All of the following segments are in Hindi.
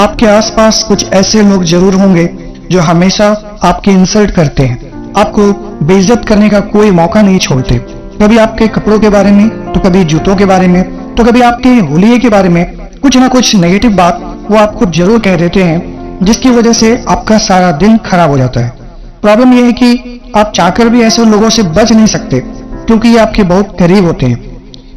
आपके आसपास कुछ ऐसे लोग जरूर होंगे जो हमेशा आपकी इंसल्ट करते हैं, आपको बेइज्जत करने का कोई मौका नहीं छोड़ते। कभी आपके कपड़ों के बारे में, तो कभी जूतों के बारे में, तो कभी आपके हुलिये के बारे में कुछ ना कुछ नेगेटिव बात वो आपको जरूर कह देते हैं, जिसकी वजह से आपका सारा दिन खराब हो जाता है। प्रॉब्लम यह है कि आप चाहकर भी ऐसे लोगों से बच नहीं सकते, क्योंकि ये आपके बहुत करीब होते हैं।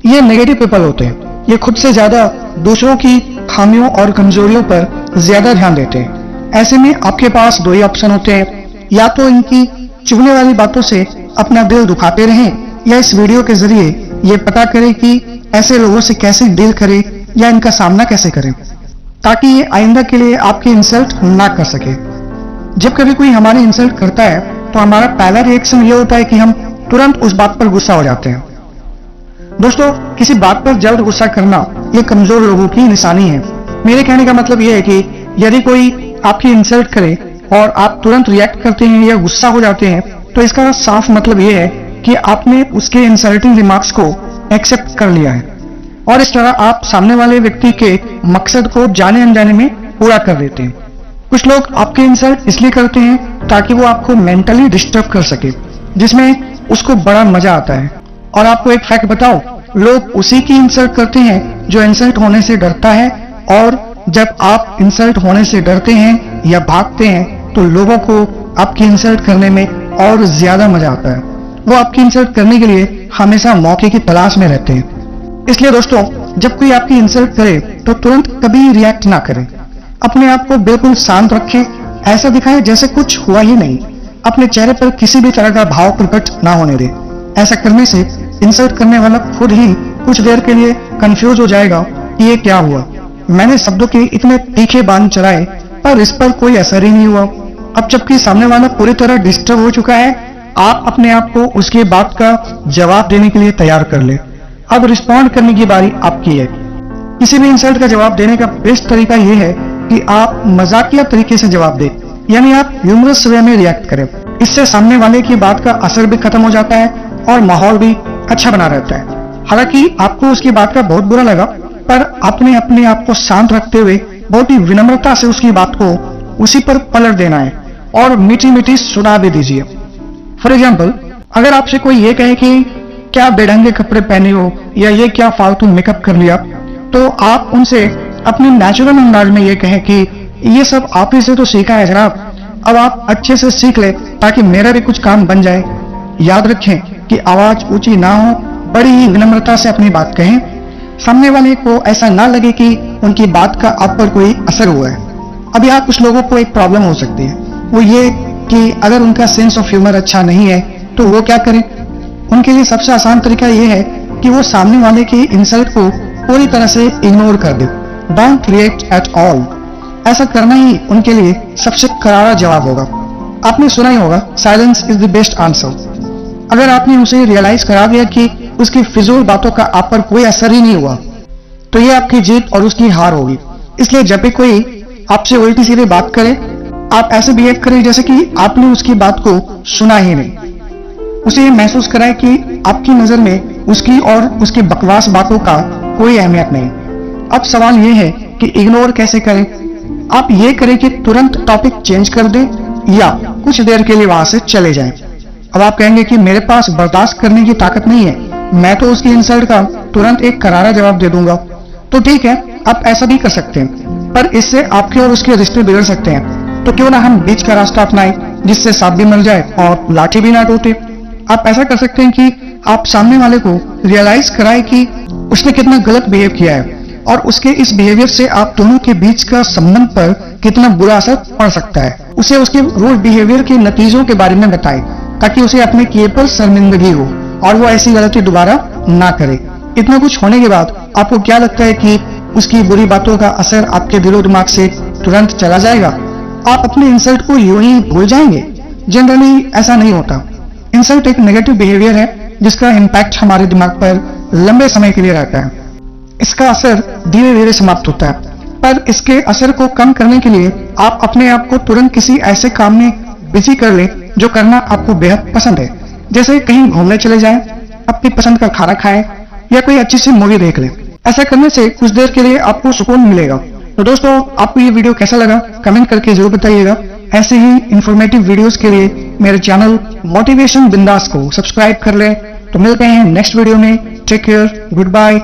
ये नेगेटिव पीपल होते हैं। ये खुद से ज्यादा दूसरों की खामियों और कमजोरियों पर ज्यादा ध्यान देते हैं। ऐसे में आपके पास दो ही ऑप्शन होते हैं, या तो इनकी चुभने वाली बातों से अपना दिल दुखाते रहें, या इस वीडियो के जरिए ये पता करें कि ऐसे लोगों से कैसे डील करें या इनका सामना कैसे करें, ताकि ये आइंदा के लिए आपकी इंसल्ट ना कर सके। जब कभी कोई हमारी इंसल्ट करता है तो हमारा पहला रिएक्शन ये होता है कि हम तुरंत उस बात पर गुस्सा हो जाते हैं। दोस्तों, किसी बात पर जल्द गुस्सा करना ये कमजोर लोगों की निशानी है। मेरे कहने का मतलब ये है कि यदि कोई आपकी इंसल्ट करे और आप तुरंत रिएक्ट करते हैं या गुस्सा हो जाते हैं, तो इसका साफ मतलब ये है कि आपने उसके इंसल्टिंग रिमार्क्स को एक्सेप्ट कर लिया है, और इस तरह आप सामने वाले व्यक्ति के मकसद को जाने अनजाने में पूरा कर देते हैं। कुछ लोग आपके इंसल्ट इसलिए करते हैं ताकि वो आपको मेंटली डिस्टर्ब कर सके, जिसमें उसको बड़ा मजा आता है। और आपको एक फैक्ट बताओ, लोग उसी की इंसल्ट करते हैं जो इंसल्ट होने से डरता है, और जब आप इंसल्ट होने से डरते हैं या भागते हैं तो लोगों को आपकी इंसल्ट करने में और ज्यादा मजा आता है। वो आपकी इंसल्ट करने के लिए हमेशा मौके की तलाश में रहते हैं। इसलिए दोस्तों, जब कोई आपकी इंसल्ट करे तो तुरंत कभी रिएक्ट ना करें। अपने आप को बिल्कुल शांत रखें, ऐसा दिखाएं जैसे कुछ हुआ ही नहीं। अपने चेहरे पर किसी भी तरह का भाव प्रकट ना होने दें। ऐसा करने से इंसल्ट करने वाला खुद ही कुछ देर के लिए कंफ्यूज हो जाएगा कि ये क्या हुआ। मैंने शब्दों के इतने तीखे बांध चलाए पर इस पर कोई असर ही नहीं हुआ। अब जबकि सामने वाला पूरी तरह डिस्टर्ब हो चुका है, आप अपने आप को उसकी बात का जवाब देने के लिए तैयार कर ले। अब रिस्पॉन्ड करने की बारी आपकी है। किसी भी इंसल्ट का जवाब देने का बेस्ट तरीका यह है कि आप मजाकिया तरीके से जवाब दें, यानी आप ह्यूमरस वे में रिएक्ट करें। इससे सामने वाले की बात का असर भी खत्म हो जाता है और माहौल भी अच्छा बना रहता है। हालांकि आपको उसकी बात का बहुत बुरा लगा, पर आपने अपने आप को शांत रखते हुए बहुत ही विनम्रता से उसकी बात को उसी पर पलट देना है और मीठी मीठी सुना भी दीजिए। फॉर एग्जाम्पल, अगर आपसे कोई ये कहे कि क्या बेढंगे कपड़े पहने हो या ये क्या फालतू मेकअप कर लिया, तो आप उनसे अपने नेचुरल अंदाज में ये कहें कि ये सब आप ही से तो सीखा है जनाब, अब आप अच्छे से सीख ले ताकि मेरा भी कुछ काम बन जाए। याद रखें कि आवाज ऊंची ना हो, बड़ी ही विनम्रता से अपनी बात कहें। सामने वाले को ऐसा ना लगे कि उनकी बात का आप पर कोई असर हुआ है। अब यहाँ कुछ लोगों को एक प्रॉब्लम हो सकती है, वो ये कि अगर उनका सेंस ऑफ ह्यूमर अच्छा नहीं है तो वो क्या करें। उनके लिए सबसे आसान तरीका ये है कि वो सामने वाले की इंसल्ट को पूरी तरह से इग्नोर कर दे। Don't react at all. ऐसा करना ही उनके लिए सबसे करारा जवाब होगा। आपने सुना ही होगा, silence is the best answer. अगर आपने उसे रियलाइज करा दिया कि उसकी फिजूल बातों का आप पर कोई असर ही नहीं हुआ, तो ये आपकी जीत और उसकी हार होगी। इसलिए जब भी कोई आपसे उल्टी सीधी बात करे, आप ऐसे बिहेव करें जैसे कि आपने उसकी बात को सुना ही नहीं। उसे ये महसूस कराएं कि आपकी नजर में उसकी और उसकी बकवास बातों का कोई अहमियत नहीं। अब सवाल ये है कि इग्नोर कैसे करें। आप ये करें कि तुरंत टॉपिक चेंज कर दें या कुछ देर के लिए वहां से चले जाएं। अब आप कहेंगे कि मेरे पास बर्दाश्त करने की ताकत नहीं है, मैं तो उसकी इंसल्ट का तुरंत एक करारा जवाब दे दूंगा। तो ठीक है, आप ऐसा भी कर सकते हैं, पर इससे आपके और उसके रिश्ते बिगड़ सकते हैं। तो क्यों ना हम बीच का रास्ता अपनाएं, जिससे सांप भी मर जाए और लाठी भी ना टूटे। आप ऐसा कर सकते हैं कि आप सामने वाले को रियलाइज कराएं कि उसने कितना गलत बिहेव किया है और उसके इस बिहेवियर से आप दोनों के बीच का संबंध पर कितना बुरा असर पड़ सकता है। उसे उसके रूड बिहेवियर के नतीजों के बारे में बताएं, ताकि उसे अपने किए पर शर्मिंदगी हो और वो ऐसी गलती दोबारा ना करे। इतना कुछ होने के बाद आपको क्या लगता है कि उसकी बुरी बातों का असर आपके दिलो दिमाग से तुरंत चला जाएगा? आप अपने इंसल्ट को यूं ही भूल जाएंगे? जनरली ऐसा नहीं होता। इंसल्ट एक नेगेटिव बिहेवियर है जिसका इम्पैक्ट हमारे दिमाग पर लंबे समय के लिए रहता है। इसका असर धीरे धीरे समाप्त होता है, पर इसके असर को कम करने के लिए आप अपने आप को तुरंत किसी ऐसे काम में बिजी कर लें जो करना आपको बेहद पसंद है। जैसे कहीं घूमने चले जाएं, अपनी पसंद का खाना खाएं या कोई अच्छी सी मूवी देख लें। ऐसा करने से कुछ देर के लिए आपको सुकून मिलेगा, तो दोस्तों, आपको ये वीडियो कैसा लगा कमेंट करके जरूर बताइएगा। ऐसे ही इंफॉर्मेटिव वीडियोस के लिए मेरे चैनल मोटिवेशन बिंदास को सब्सक्राइब कर लें। तो मिलते हैं नेक्स्ट वीडियो में। Take care, good bye.